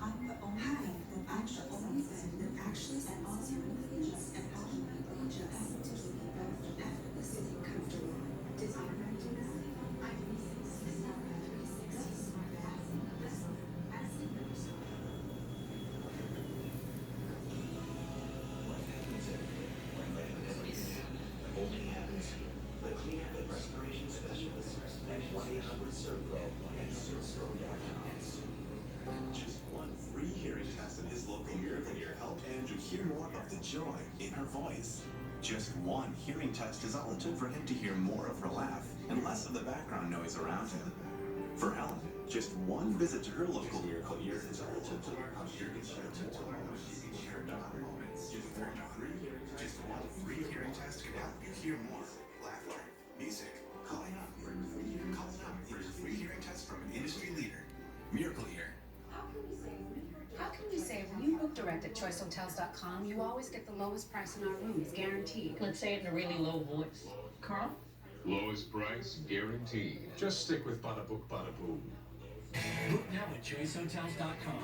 I'm the only thing that actually senses your needs and all you need just to keep you both effortlessly comfortable. Designer Only happens here. The Clean Habit Restoration Specialists at 1-800-CERPRO and CERPRO.com. Just one free hearing test in his local Miracle Ear helped Andrew hear more of the joy in her voice. Just one hearing test is all it took for him to hear more of her laugh and less of the background noise around him. For Helen, just one visit to her local Miracle Ear is all it took to learn how hearing is shared to moments. Just one free hearing test can help you hear more. Laughter, music, calling out for your free hearing test from an industry leader. Miracle Ear. How can we say when you book direct at choicehotels.com, you always get the lowest price in our rooms, guaranteed? Let's say it in a really low voice. Carl? Lowest price guaranteed. Just stick with Bada Book Bada Boom. Book now at choicehotels.com.